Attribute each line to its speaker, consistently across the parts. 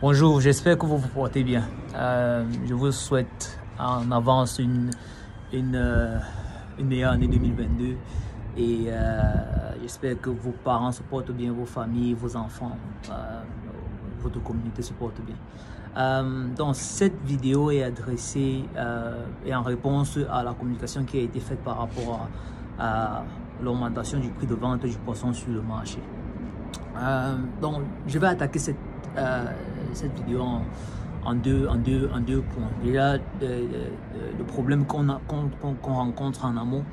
Speaker 1: Bonjour, j'espère que vous vous portez bien. Je vous souhaite en avance une meilleure année 2022 et j'espère que vos parents se portent bien, vos familles, vos enfants, votre communauté se porte bien. Donc cette vidéo est adressée et en réponse à la communication qui a été faite par rapport à l'augmentation du prix de vente du poisson sur le marché. Donc je vais attaquer cette vidéo en deux points. Déjà, le problème qu'on rencontre en amont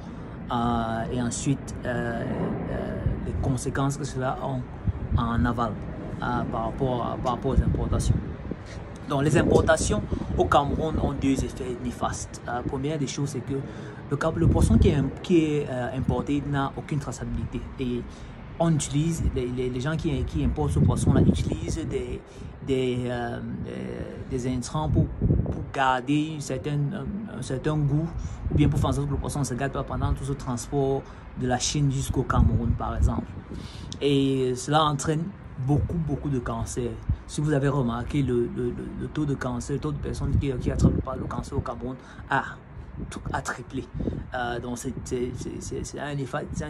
Speaker 1: et ensuite les conséquences que cela a en aval par rapport aux importations. Donc, les importations au Cameroun ont deux effets néfastes. La première des choses, c'est que le poisson qui est importé n'a aucune traçabilité. Et on utilise, les gens qui importent ce poisson-là utilisent des intrants pour garder un certain goût, ou bien pour faire en sorte que le poisson ne se gâte pas pendant tout ce transport de la Chine jusqu'au Cameroun, par exemple. Et cela entraîne beaucoup de cancers. Si vous avez remarqué, le taux de cancer, le taux de personnes qui attrapent le cancer au Cameroun a triplé. Donc c'est un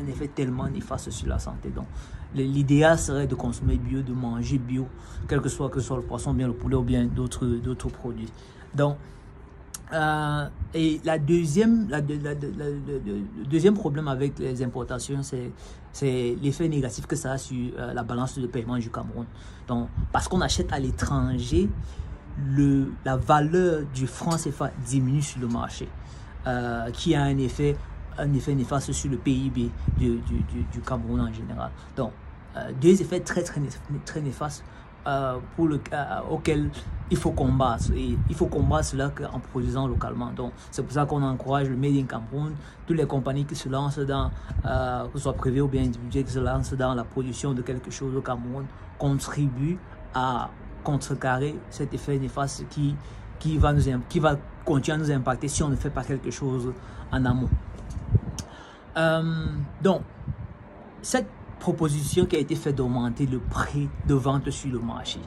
Speaker 1: effet tellement néfaste sur la santé. Donc l'idéal serait de consommer bio, de manger bio, quel que soit le poisson, bien le poulet ou bien d'autres produits. Donc et le deuxième problème avec les importations, c'est l'effet négatif que ça a sur la balance de paiement du Cameroun. Donc, parce qu'on achète à l'étranger, la valeur du franc CFA diminue sur le marché, qui a un effet néfaste sur le PIB du Cameroun en général. Donc, deux effets très néfastes auquel il faut combattre, et il faut combattre cela en produisant localement. Donc c'est pour ça qu'on encourage le Made in Cameroun, toutes les compagnies qui se lancent dans que ce soit privé ou bien individuel, qui se lancent dans la production de quelque chose au Cameroun, contribuent à contrecarrer cet effet néfaste qui va continuer à nous impacter si on ne fait pas quelque chose en amont. Donc cette proposition qui a été faite d'augmenter le prix de vente sur le marché.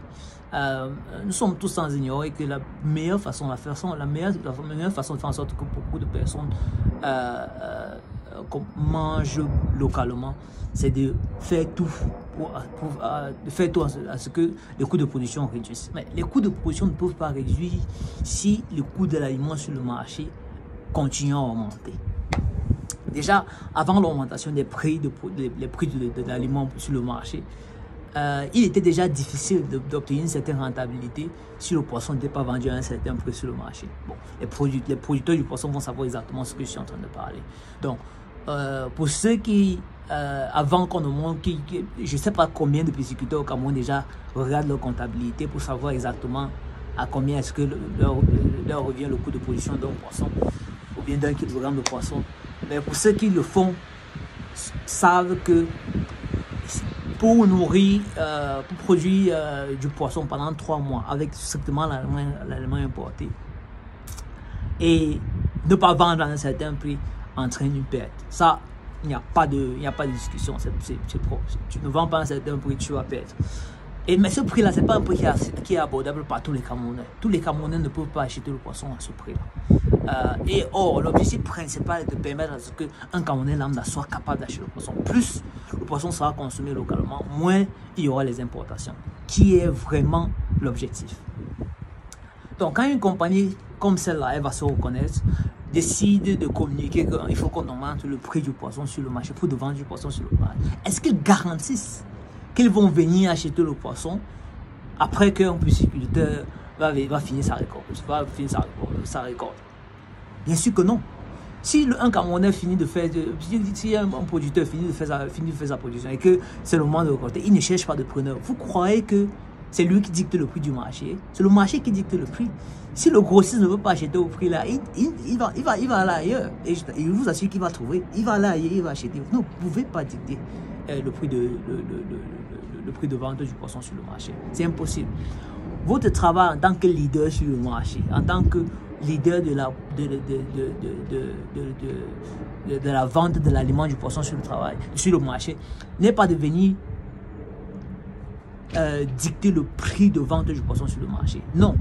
Speaker 1: Nous sommes tous sans ignorer que la meilleure façon de faire en sorte que beaucoup de personnes mangent localement, c'est de faire tout à ce que les coûts de production réduisent. Mais les coûts de production ne peuvent pas réduire si le coût de l'aliment sur le marché continue à augmenter. Déjà, avant l'augmentation des prix de l'aliment sur le marché, il était déjà difficile d'obtenir une certaine rentabilité si le poisson n'était pas vendu à un certain prix sur le marché. Bon, les producteurs du poisson vont savoir exactement ce que je suis en train de parler. Donc, pour ceux qui, avant qu'on ne montre, je ne sais pas combien de pisciculteurs au Cameroun déjà regardent leur comptabilité pour savoir exactement à combien est-ce que leur revient le coût de production d'un poisson ou bien d'un kilogramme de poisson. Mais pour ceux qui le font, savent que pour nourrir, pour produire du poisson pendant 3 mois avec strictement l'aliment importé et ne pas vendre à un certain prix entraîne une perte. Ça, il n'y a pas de discussion. Tu ne vends pas à un certain prix, tu vas perdre. Mais ce prix-là, ce n'est pas un prix qui est abordable par tous les Camerounais. Tous les Camerounais ne peuvent pas acheter le poisson à ce prix-là. Et or, l'objectif principal est de permettre à ce qu'un Camerounais lambda soit capable d'acheter le poisson. Plus le poisson sera consommé localement, moins il y aura les importations, qui est vraiment l'objectif. Donc, quand une compagnie comme celle-là, elle va se reconnaître, décide de communiquer qu'il faut qu'on augmente le prix du poisson sur le marché pour de vendre du poisson sur le marché, est-ce qu'ils garantissent qu'ils vont venir acheter le poisson après qu'un pisciculteur va finir sa récolte? Bien sûr que non. Si un Camerounais finit de faire, si un producteur finit de faire sa production et que c'est le moment de récolter, il ne cherche pas de preneur. Vous croyez que c'est lui qui dicte le prix du marché? C'est le marché qui dicte le prix. Si le grossiste ne veut pas acheter au prix là, il va aller ailleurs. Et je vous assure qu'il va trouver. Il va aller ailleurs, il va acheter. Vous ne pouvez pas dicter le prix de vente du poisson sur le marché. C'est impossible. Votre travail en tant que leader sur le marché, en tant que leader de la vente de l'aliment du poisson sur le marché, n'est pas de venir dicter le prix de vente du poisson sur le marché. Non.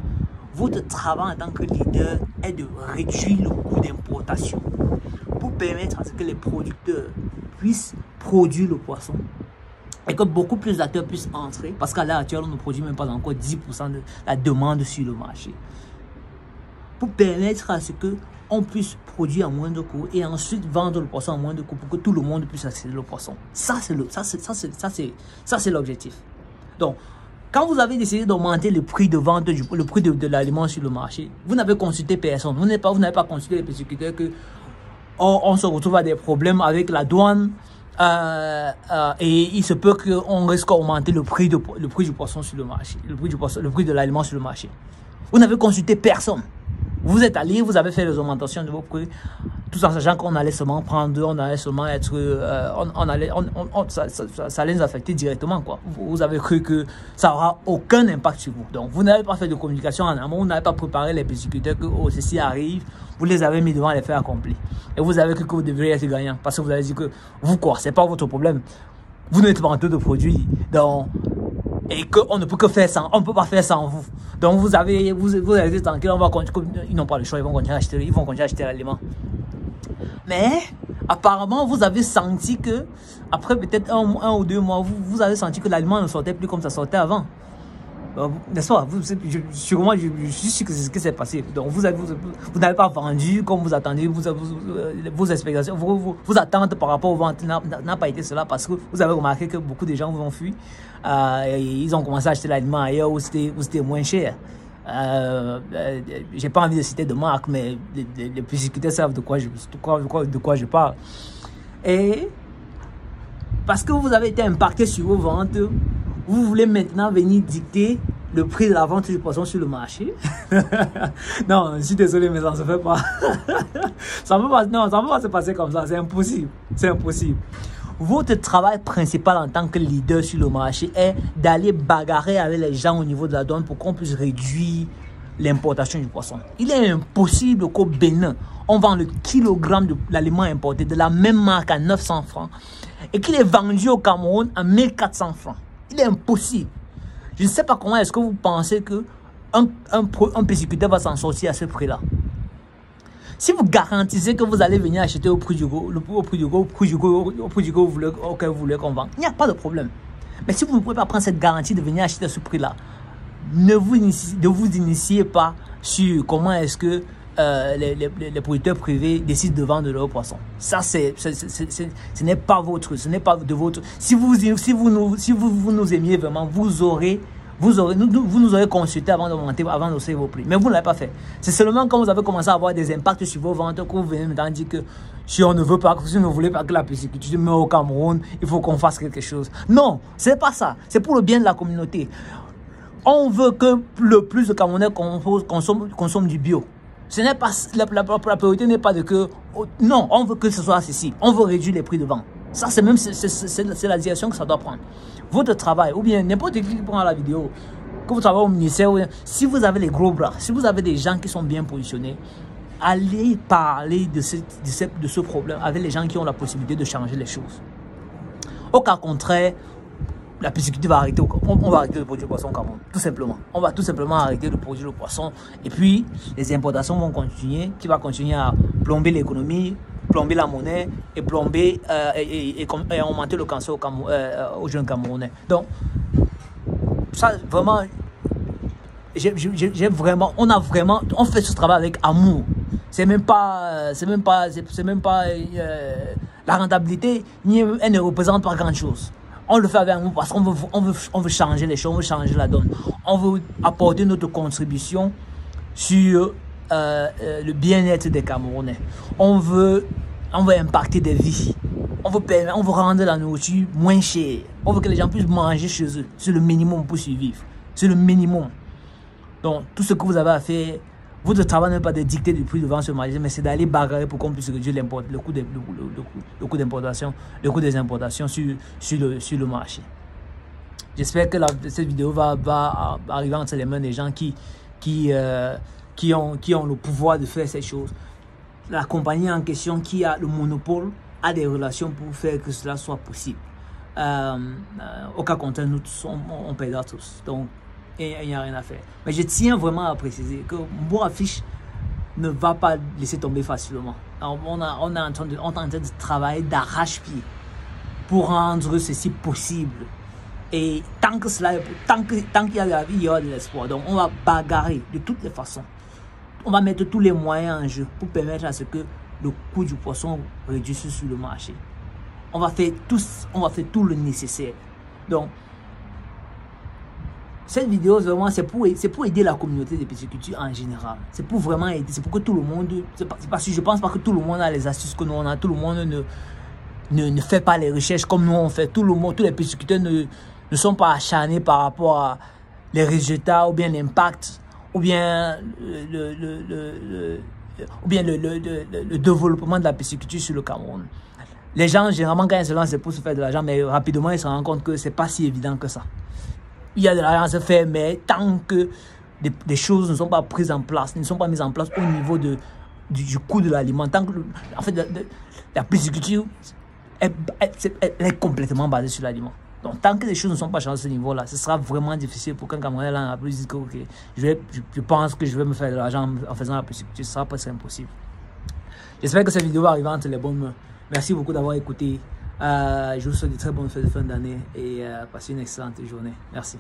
Speaker 1: Votre travail en tant que leader est de réduire le coût d'importation pour permettre à ce que les producteurs puissent produire le poisson et que beaucoup plus d'acteurs puissent entrer, parce qu'à l'heure actuelle, on ne produit même pas encore 10% de la demande sur le marché. Pour permettre à ce que on puisse produire à moindre coût et ensuite vendre le poisson à moindre coût pour que tout le monde puisse accéder au poisson. Ça, c'est l'objectif. Donc, quand vous avez décidé d'augmenter le prix de vente, le prix de l'aliment sur le marché, vous n'avez consulté personne. Vous n'avez pas consulté les pisciculteurs que on se retrouve à des problèmes avec la douane et il se peut qu'on risque d'augmenter le prix du poisson sur le marché, le prix de l'aliment sur le marché. Vous n'avez consulté personne. Vous êtes allé, vous avez fait les augmentations de vos prix, tout en sachant qu'on allait seulement prendre, on allait seulement être, ça allait nous affecter directement, quoi. Vous avez cru que ça n'aura aucun impact sur vous. Donc, vous n'avez pas fait de communication en amont, vous n'avez pas préparé les pisciculteurs que ceci arrive, vous les avez mis devant les faits accomplis. Et vous avez cru que vous devriez être gagnant, parce que vous avez dit que vous, quoi, c'est pas votre problème. Vous n'êtes pas en train de produire, donc, et qu'on ne peut que faire sans, on ne peut pas faire sans vous. Donc vous avez été tranquille, on va continuer, ils n'ont pas le choix, ils vont continuer à acheter l'aliment. Mais apparemment, vous avez senti que, après peut-être un ou 2 mois, vous avez senti que l'aliment ne sortait plus comme ça sortait avant. N'est-ce pas? Sûrement, je suis sûr que c'est ce qui s'est passé. Donc vous n'avez pas vendu comme vous attendiez, vos expectations, vos attentes par rapport aux ventes n'a pas été cela, parce que vous avez remarqué que beaucoup de gens vous ont fui. Ils ont commencé à acheter l'aliment ailleurs où c'était moins cher. J'ai pas envie de citer de marque, mais les pisciculteurs savent de quoi je parle. Et parce que vous avez été impacté sur vos ventes, vous voulez maintenant venir dicter le prix de la vente du poisson sur le marché? Non, je suis désolé, mais ça ne se fait pas. Ça ne peut pas se passer comme ça. C'est impossible. C'est impossible. Votre travail principal en tant que leader sur le marché est d'aller bagarrer avec les gens au niveau de la douane pour qu'on puisse réduire l'importation du poisson. Il est impossible qu'au Bénin, on vend le kilogramme de l'aliment importé de la même marque à 900 francs et qu'il est vendu au Cameroun à 1400 francs. Il est impossible. Je ne sais pas comment est-ce que vous pensez qu'un pisciculteur va s'en sortir à ce prix-là. Si vous garantissez que vous allez venir acheter au prix du go, auquel vous voulez qu'on vende, il n'y a pas de problème. Mais si vous ne pouvez pas prendre cette garantie de venir acheter à ce prix-là, ne vous initiez pas sur comment est-ce que les producteurs privés décident de vendre leur poisson. Ça, ce n'est pas votre, ce n'est pas de votre. Si vous nous aimiez vraiment, vous nous aurez consulté avant d'hausser vos prix. Mais vous ne l'avez pas fait. C'est seulement quand vous avez commencé à avoir des impacts sur vos ventes que vous venez maintenant dire que si on ne veut pas, si vous ne voulez pas que la pisciculture meure au Cameroun, il faut qu'on fasse quelque chose. Non, c'est pas ça. C'est pour le bien de la communauté. On veut que le plus de Camerounais consomment du bio. Ce n'est pas la priorité n'est pas de que non, on veut que ce soit accessible. On veut réduire les prix de vente. Ça, c'est la direction que ça doit prendre. Votre travail, ou bien n'importe qui prend la vidéo, que vous travaillez au ministère, si vous avez les gros bras, si vous avez des gens qui sont bien positionnés, allez parler de ce problème avec les gens qui ont la possibilité de changer les choses. Au cas contraire, la pisciculture va arrêter, on va arrêter de produire le poisson au Cameroun, tout simplement. On va tout simplement arrêter de produire le poisson et puis les importations vont continuer, qui va continuer à plomber l'économie, plomber la monnaie et plomber et augmenter le cancer aux jeunes Camerounais. Donc, ça vraiment, on fait ce travail avec amour. C'est même pas la rentabilité, elle ne représente pas grand chose. On le fait avec amour parce qu'on veut changer les choses, on veut changer la donne. On veut apporter notre contribution sur le bien-être des Camerounais. On veut impacter des vies. On veut rendre la nourriture moins chère. On veut que les gens puissent manger chez eux. C'est le minimum pour survivre. C'est le minimum. Donc, tout ce que vous avez à faire, votre travail n'est pas de dicter le prix de vente sur le marché, mais c'est d'aller bagarrer pour qu'on puisse réduire le coût d'importation, le coût des importations sur le marché. J'espère que cette vidéo va arriver entre les mains des gens qui ont le pouvoir de faire ces choses. La compagnie en question qui a le monopole a des relations pour faire que cela soit possible. au cas contraire, nous tous, on perdra tous. Donc, il n'y a rien à faire. Mais je tiens vraiment à préciser que Bourafiche ne va pas laisser tomber facilement. Alors, on est en train de travailler d'arrache-pied pour rendre ceci possible. Et tant qu'il y a la vie, il y aura de l'espoir. Donc, on va bagarrer de toutes les façons. On va mettre tous les moyens en jeu pour permettre à ce que le coût du poisson réduise sur le marché. On va faire tout le nécessaire. Donc, cette vidéo, vraiment, c'est pour aider la communauté des pisciculteurs en général. C'est pour vraiment aider, c'est pour que tout le monde, parce que je pense pas que tout le monde a les astuces que nous on a, tout le monde ne fait pas les recherches comme nous on fait. Tous les pisciculteurs ne sont pas acharnés par rapport à les résultats ou bien l'impact ou bien le développement de la pisciculture sur le Cameroun. Les gens, généralement, quand ils se lancent, c'est pour se faire de l'argent, mais rapidement, ils se rendent compte que c'est pas si évident que ça. Il y a de l'argent à se faire, mais tant que des choses ne sont pas prises en place, ne sont pas mises en place au niveau du coût de l'aliment, tant que, en fait, la pisciculture elle est complètement basée sur l'aliment. Donc, tant que les choses ne sont pas changées à ce niveau-là, ce sera vraiment difficile pour qu'un Camerounais là dise que okay, je pense que je vais me faire de l'argent en faisant la pisciculture. Ce sera presque impossible. J'espère que cette vidéo va arriver entre les bonnes mains. Merci beaucoup d'avoir écouté. Je vous souhaite de très bonnes fêtes de fin d'année et passez une excellente journée. Merci.